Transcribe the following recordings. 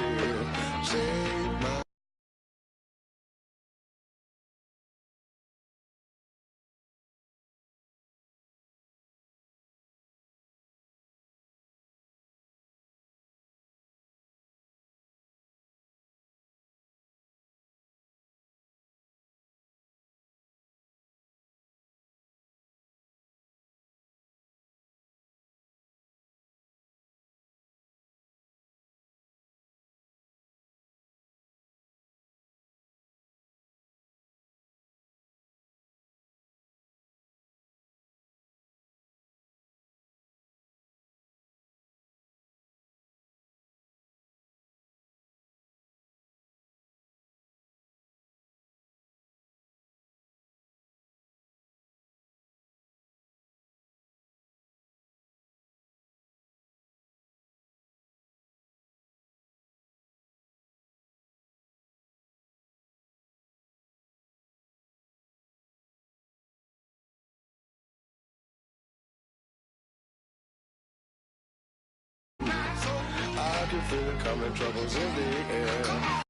here. Save my I can feel it coming, troubles in the air.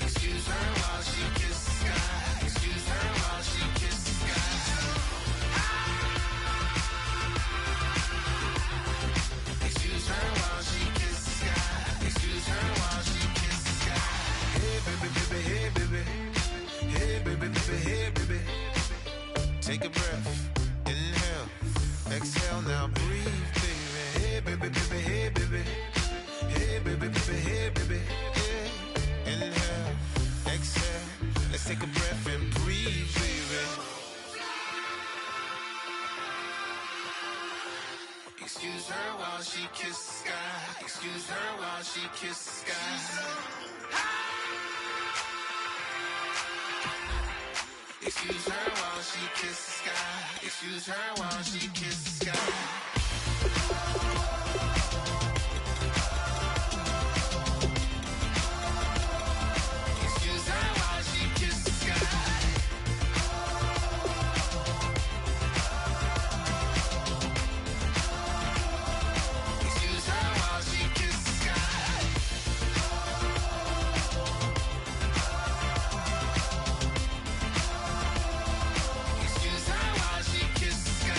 Excuse her while she kisses the sky. Excuse her while she kisses the sky. Excuse her while she kisses the sky. Excuse her while she kisses the sky. Excuse her while she kisses the sky. Excuse her while she kisses the sky.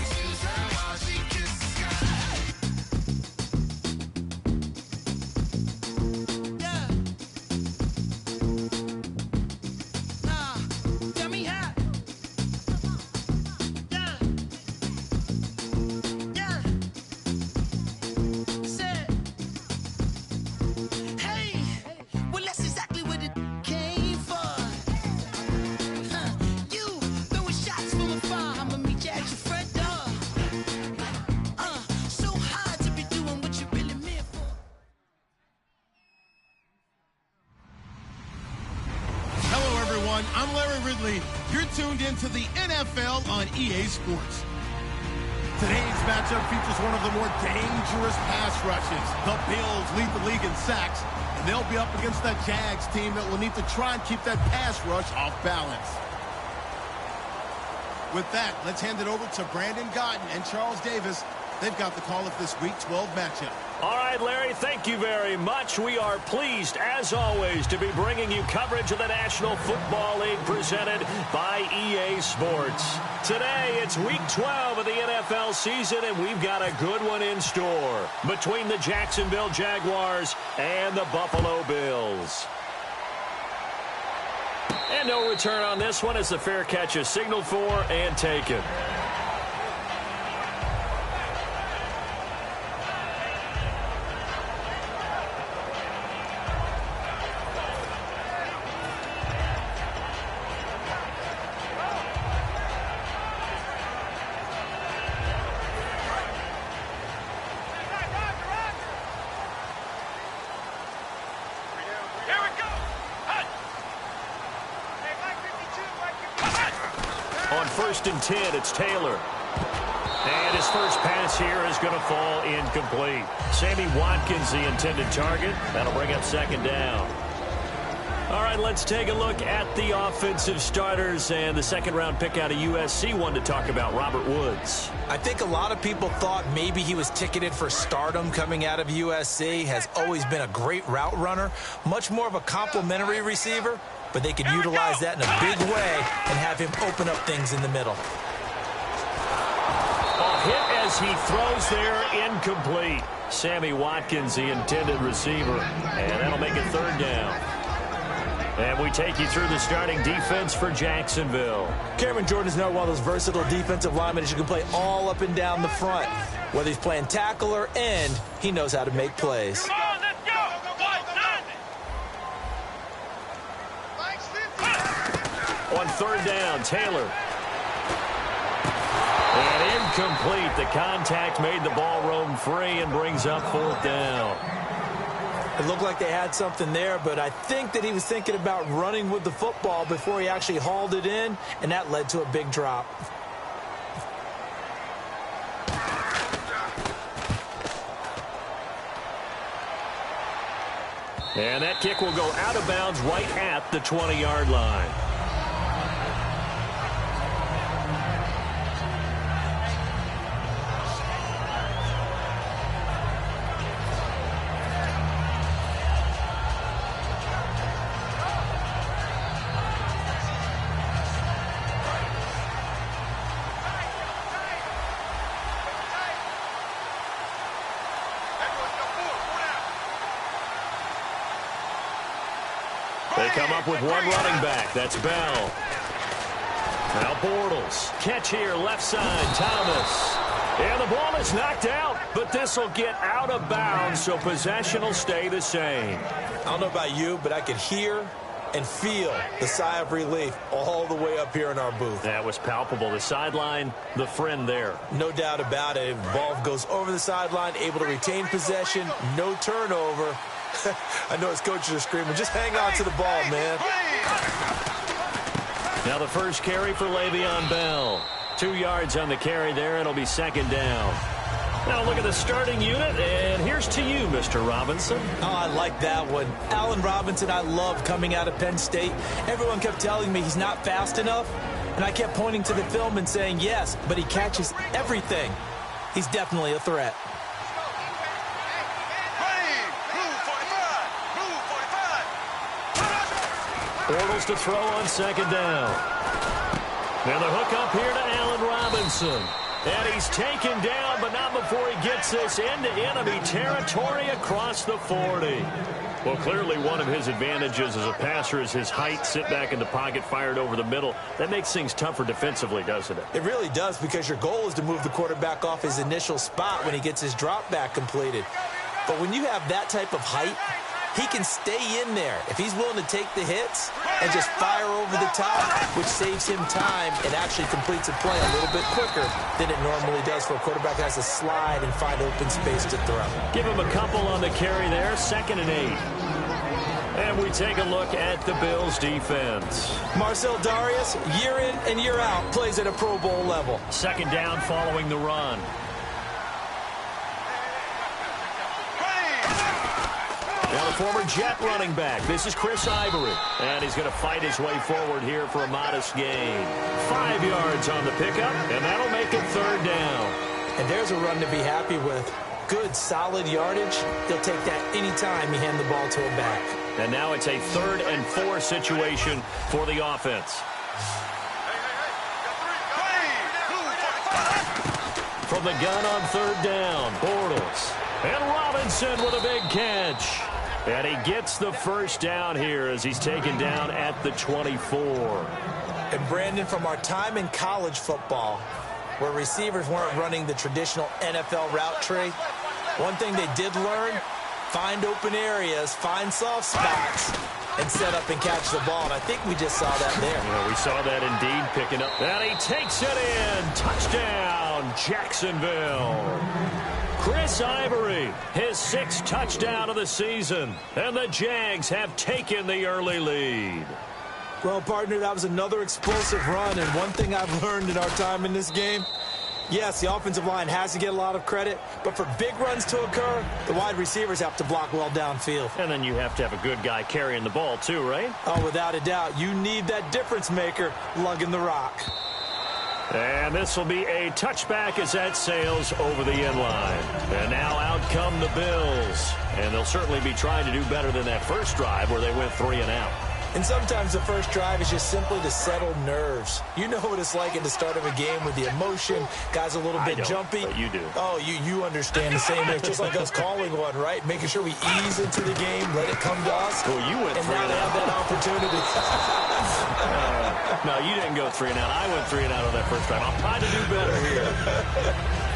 Excuse her while she kisses the sky. Yeah. Tell me how. Yeah. Yeah. Said. Hey. Well, that's exactly what it came for. You throwing shots from afar. I'ma meet you at your front door. So hard to be doing what you really meant for. Hello, everyone. I'm Larry Ridley. You're tuned into the NFL on EA Sports. Today's matchup features one of the more dangerous pass rushes. The Bills lead the league in sacks, and they'll be up against that Jags team that will need to try and keep that pass rush off balance. With that, let's hand it over to Brandon Gotten and Charles Davis. They've got the call of this Week 12 matchup. All right, Larry, thank you very much. We are pleased, as always, to be bringing you coverage of the National Football League presented by EA Sports. Today, it's Week 12 of the NFL season, and we've got a good one in store between the Jacksonville Jaguars and the Buffalo Bills. And no return on this one as the fair catch is signaled for and taken. On 1st and 10, it's Taylor. And his first pass here is going to fall incomplete. Sammy Watkins, the intended target. That'll bring up 2nd down. All right, let's take a look at the offensive starters and the 2nd-round pick out of USC. One to talk about, Robert Woods. I think a lot of people thought maybe he was ticketed for stardom coming out of USC. Has always been a great route runner, much more of a complimentary receiver, but they could utilize that in a big way and have him open up things in the middle. A hit as he throws there, incomplete. Sammy Watkins, the intended receiver, and that'll make it 3rd down. And we take you through the starting defense for Jacksonville. Cameron Jordan is now one of those versatile defensive linemen that you can play all up and down the front. Whether he's playing tackle or end, he knows how to make plays. On 3rd down, Taylor. And incomplete. The contact made the ball roam free and brings up 4th down. It looked like they had something there, but I think that he was thinking about running with the football before he actually hauled it in, and that led to a big drop. And that kick will go out of bounds right at the 20-yard line. They come up with one running back. That's Bell. Now Bortles. Catch here, left side, Thomas. And the ball is knocked out, but this will get out of bounds, so possession will stay the same. I don't know about you, but I could hear and feel the sigh of relief all the way up here in our booth. That was palpable. The sideline, the friend there. No doubt about it. The ball goes over the sideline, able to retain possession, no turnover. I know his coaches are screaming, just hang on to the ball, man. Now the first carry for Le'Veon Bell. 2 yards on the carry there. It'll be second down. Now look at the starting unit, and here's to you, Mr. Robinson. Oh, I like that one. Allen Robinson, I love coming out of Penn State. Everyone kept telling me he's not fast enough, and I kept pointing to the film and saying yes, but he catches everything. He's definitely a threat. Bortles to throw on second down. Now the hook up here to Allen Robinson. And he's taken down, but not before he gets this into enemy territory across the 40. Well, clearly one of his advantages as a passer is his height. Sit back in the pocket, fired over the middle. That makes things tougher defensively, doesn't it? It really does, because your goal is to move the quarterback off his initial spot when he gets his drop back completed. But when you have that type of height, he can stay in there if he's willing to take the hits and just fire over the top, which saves him time and actually completes a play a little bit quicker than it normally does for a quarterback who has to slide and find open space to throw. Give him a couple on the carry there, 2nd and 8. And we take a look at the Bills' defense. Marcel Darius, year in and year out, plays at a Pro Bowl level. Second down following the run. Now the former Jet running back. This is Chris Ivory. And he's going to fight his way forward here for a modest gain. 5 yards on the pickup, and that'll make it third down. And there's a run to be happy with. Good, solid yardage. He'll take that anytime you hand the ball to a back. And now it's a 3rd and 4 situation for the offense. From the gun on 3rd down, Bortles. And Robinson with a big catch. And he gets the first down here as he's taken down at the 24. And Brandon, from our time in college football, where receivers weren't running the traditional NFL route tree, one thing they did learn, find open areas, find soft spots, and set up and catch the ball. And I think we just saw that there. Yeah, we saw that indeed picking up. And he takes it in. Touchdown, Jacksonville. Chris Ivory, his 6th touchdown of the season. And the Jags have taken the early lead. Well, partner, that was another explosive run. And one thing I've learned in our time in this game, yes, the offensive line has to get a lot of credit, but for big runs to occur, the wide receivers have to block well downfield. And then you have to have a good guy carrying the ball too, right? Oh, without a doubt. You need that difference maker lugging the rock. And this will be a touchback as that sails over the end line. And now out come the Bills. And they'll certainly be trying to do better than that first drive where they went 3 and out. And sometimes the first drive is just simply to settle nerves. You know what it's like at the start of a game with the emotion. Guys a little bit jumpy. But you do. Oh, you understand the same way. Just like us calling one, right? Making sure we ease into the game, let it come to us. Well, you went 3 and out. And now they have that opportunity. No, you didn't go 3 and out. I went 3 and out on that first drive. I'll try to do better here.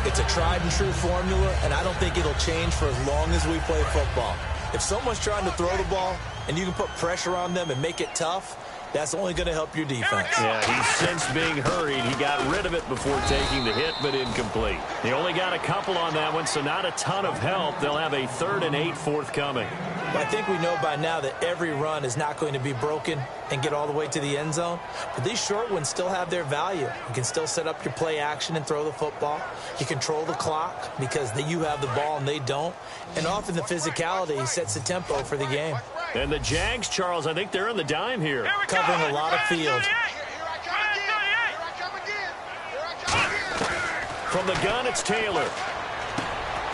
It's a tried and true formula, and I don't think it'll change for as long as we play football. If someone's trying to throw the ball and you can put pressure on them and make it tough, that's only going to help your defense. Yeah, he's since being hurried. He got rid of it before taking the hit, but incomplete. He only got a couple on that one, so not a ton of help. They'll have a 3rd and 8 forthcoming. I think we know by now that every run is not going to be broken and get all the way to the end zone. But these short ones still have their value. You can still set up your play action and throw the football. You control the clock because you have the ball and they don't. And often the physicality sets the tempo for the game. And the Jags, Charles, I think they're on the dime here. Covering a lot of field. From the gun, it's Taylor.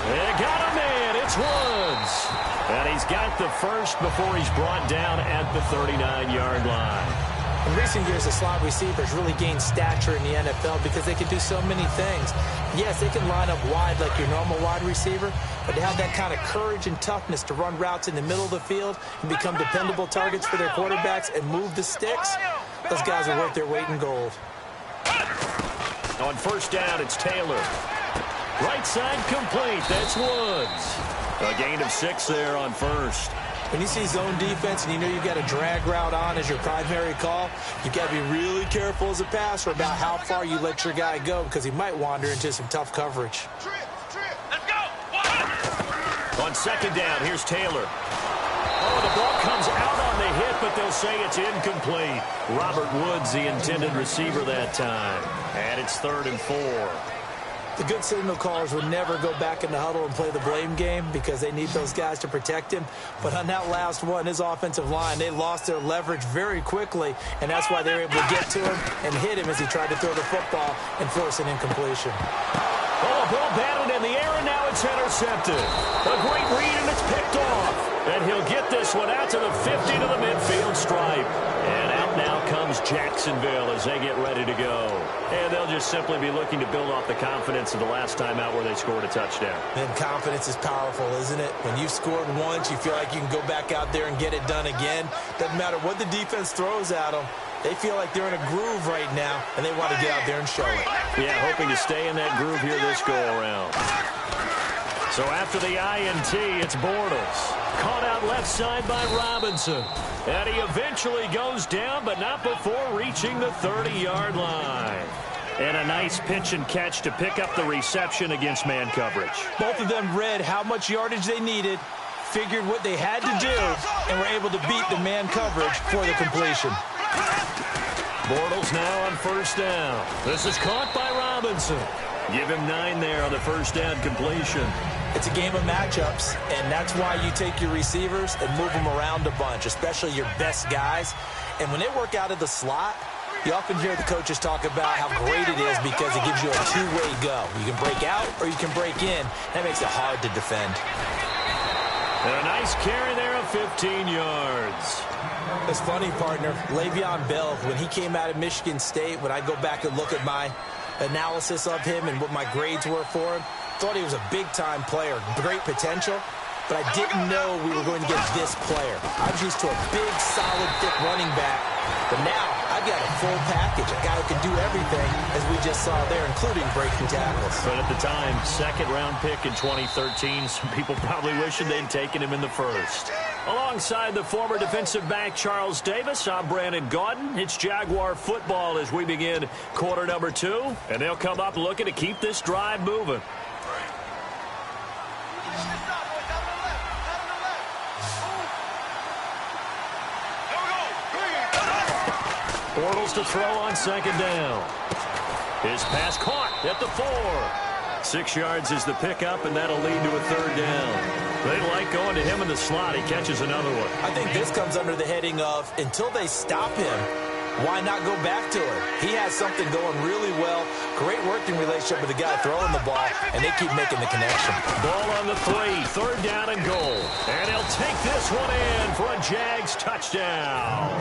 They got a man. It's Woods. And he's got the first before he's brought down at the 39-yard line. In recent years, the slot receivers really gained stature in the NFL because they can do so many things. Yes, they can line up wide like your normal wide receiver, but to have that kind of courage and toughness to run routes in the middle of the field and become dependable targets for their quarterbacks and move the sticks, those guys are worth their weight in gold. On first down, it's Taylor. Right side complete. That's Woods. A gain of 6 there on first. When you see zone defense and you know you've got a drag route on as your primary call, you've got to be really careful as a passer about how far you let your guy go because he might wander into some tough coverage. Let's go! On second down, here's Taylor. Oh, the ball comes out on the hit, but they'll say it's incomplete. Robert Woods, the intended receiver that time. And it's 3rd and 4. The good signal callers would never go back in the huddle and play the blame game because they need those guys to protect him. But on that last one, his offensive line, they lost their leverage very quickly, and that's why they were able to get to him and hit him as he tried to throw the football and force an incompletion. Oh, a ball batted in the air, and now it's intercepted. A great read, and it's picked off. And he'll get this one out to the 50 to the midfield stripe. And out now comes Jacksonville as they get ready to go. And they'll just simply be looking to build off the confidence of the last time out where they scored a touchdown. And confidence is powerful, isn't it? When you've scored once, you feel like you can go back out there and get it done again. Doesn't matter what the defense throws at them. They feel like they're in a groove right now, and they want to get out there and show it. Yeah, hoping to stay in that groove here this go-around. So after the INT, it's Bortles. Caught out left side by Robinson. And he eventually goes down, but not before reaching the 30-yard line. And a nice pitch and catch to pick up the reception against man coverage. Both of them read how much yardage they needed, figured what they had to do, and were able to beat the man coverage for the completion. Bortles now on first down. This is caught by Robinson. Give him 9 there on the first down completion. It's a game of matchups, and that's why you take your receivers and move them around a bunch, especially your best guys. And when they work out of the slot, you often hear the coaches talk about how great it is because it gives you a two-way go. You can break out or you can break in. That makes it hard to defend. And a nice carry there of 15 yards. It's funny, partner. Le'Veon Bell, when he came out of Michigan State, when I go back and look at my analysis of him and what my grades were for him, thought he was a big-time player, great potential, but I didn't know we were going to get this player. I was used to a big, solid, thick running back, but now I've got a full package, a guy who can do everything, as we just saw there, including breaking tackles. But at the time, second-round pick in 2013, some people probably wishing they'd taken him in the first. Alongside the former defensive back Charles Davis, I'm Brandon Gaudin. It's Jaguar football as we begin quarter number 2, and they'll come up looking to keep this drive moving. Bortles to throw on second down. His pass caught at the 4. 6 yards is the pickup, and that'll lead to a third down. They like going to him in the slot. He catches another one. I think this comes under the heading of, until they stop him, why not go back to it? He has something going really well. Great working relationship with the guy throwing the ball, and they keep making the connection. Ball on the 3, third down and goal. And he'll take this one in for a Jags touchdown.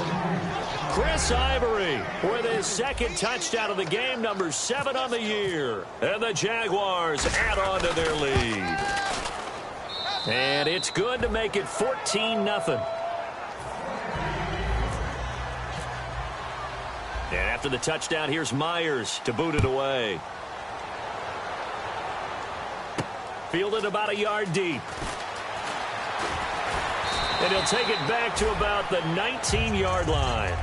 Chris Ivory with his second touchdown of the game, number 7 on the year. And the Jaguars add on to their lead. And it's good to make it 14-0. And after the touchdown, here's Myers to boot it away. Fielded about a yard deep. And he'll take it back to about the 19-yard line.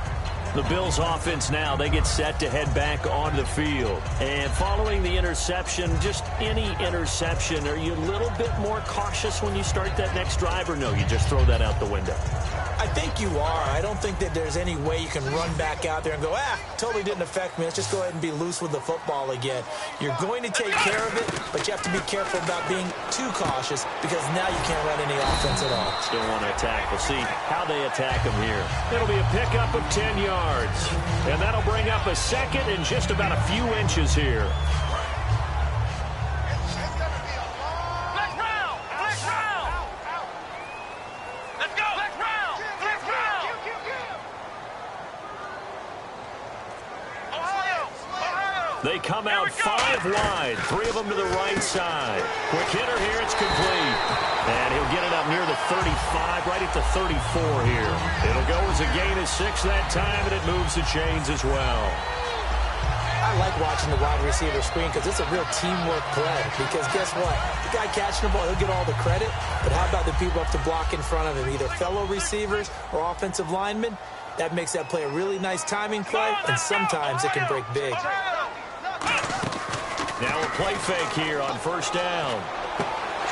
The Bills offense now, they get set to head back on the field. And following the interception, just any interception, are you a little bit more cautious when you start that next drive, or no, you just throw that out the window? I think you are. I don't think that there's any way you can run back out there and go, totally didn't affect me. Let's just go ahead and be loose with the football again. You're going to take care of it, but you have to be careful about being too cautious because now you can't run any offense at all. Still want to attack. We'll see how they attack them here. It'll be a pickup of 10 yards. And that'll bring up a second and just about a few inches here. They come out 5 wide, 3 of them to the right side. Quick hitter here, it's complete. And he'll get it up near the 35, right at the 34 here. It'll go as a gain of 6 that time, and it moves the chains as well. I like watching the wide receiver screen because it's a real teamwork play. Because guess what? The guy catching the ball, he'll get all the credit. But how about the people up to block in front of him, either fellow receivers or offensive linemen? That makes that play a really nice timing play, and sometimes it can break big. Now a play fake here on first down.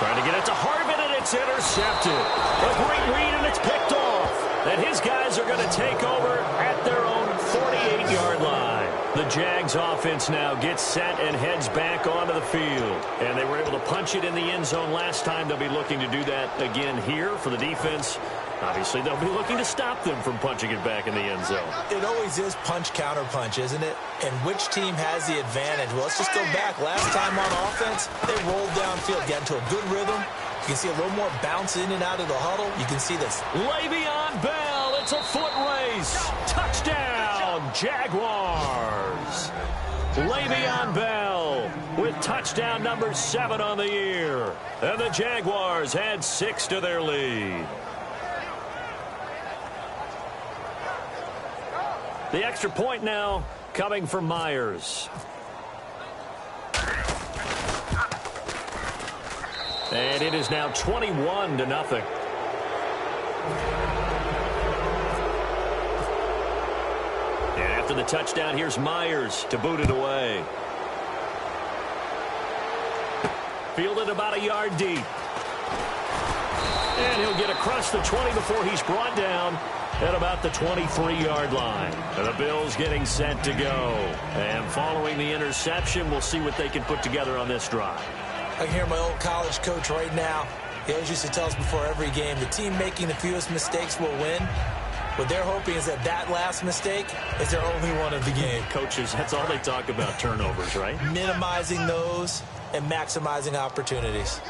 Trying to get it to Harvin, and it's intercepted. A great read, and it's picked off. And his guys are going to take over at their own 48-yard line. The Jags offense now gets set and heads back onto the field. And they were able to punch it in the end zone last time. They'll be looking to do that again here for the defense. Obviously, they'll be looking to stop them from punching it back in the end zone. It always is punch-counter-punch, isn't it? And which team has the advantage? Well, let's just go back. Last time on offense, they rolled downfield, got into a good rhythm. You can see a little more bounce in and out of the huddle. You can see this. Le'Veon Bell, it's a foot race. Touchdown, Jaguars. Le'Veon Bell with touchdown number 7 on the year. And the Jaguars add 6 to their lead. The extra point now coming from Myers. And it is now 21-0. And after the touchdown, here's Myers to boot it away. Fielded about a yard deep. And he'll get across the 20 before he's brought down at about the 23-yard line. And the Bills getting set to go. And following the interception, we'll see what they can put together on this drive. I can hear my old college coach right now. He always used to tell us before every game, the team making the fewest mistakes will win. What they're hoping is that last mistake is their only one of the game. Coaches, that's all they talk about, turnovers, right? Minimizing those and maximizing opportunities.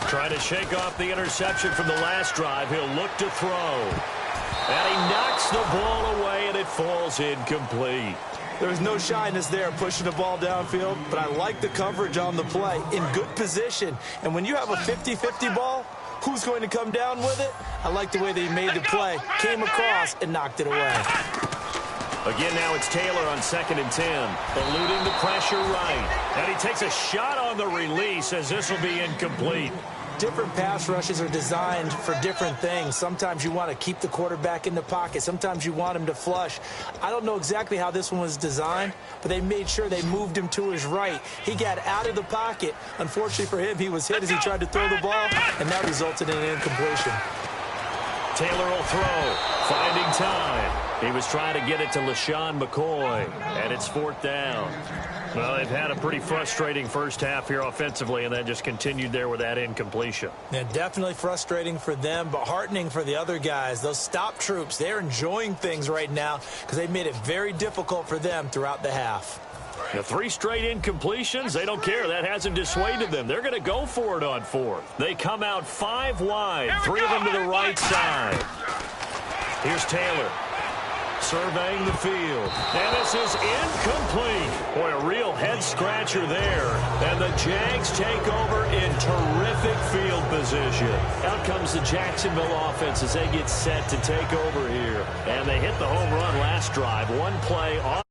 Trying to shake off the interception from the last drive. He'll look to throw. And he knocks the ball away, and it falls incomplete. There's no shyness there pushing the ball downfield, but I like the coverage on the play. In good position. And when you have a 50-50 ball, who's going to come down with it? I like the way they made the play, came across, and knocked it away. Again, now it's Taylor on 2nd and 10. Eluding the pressure right. And he takes a shot on the release as this will be incomplete. Different pass rushes are designed for different things. Sometimes you want to keep the quarterback in the pocket. Sometimes you want him to flush. I don't know exactly how this one was designed, but they made sure they moved him to his right. He got out of the pocket. Unfortunately for him, he was hit as he tried to throw the ball, and that resulted in an incompletion. Taylor will throw, finding time. He was trying to get it to LaShawn McCoy, and it's 4th down. Well, they've had a pretty frustrating first half here offensively, and then just continued there with that incompletion. Yeah, definitely frustrating for them, but heartening for the other guys. Those stop troops, they're enjoying things right now because they made it very difficult for them throughout the half. The 3 straight incompletions, they don't care. That hasn't dissuaded them. They're going to go for it on 4th. They come out 5 wide, 3 of them to the right side. Here's Taylor. Surveying the field. And this is incomplete. Boy, a real head-scratcher there. And the Jags take over in terrific field position. Out comes the Jacksonville offense as they get set to take over here. And they hit the home run last drive. One play off.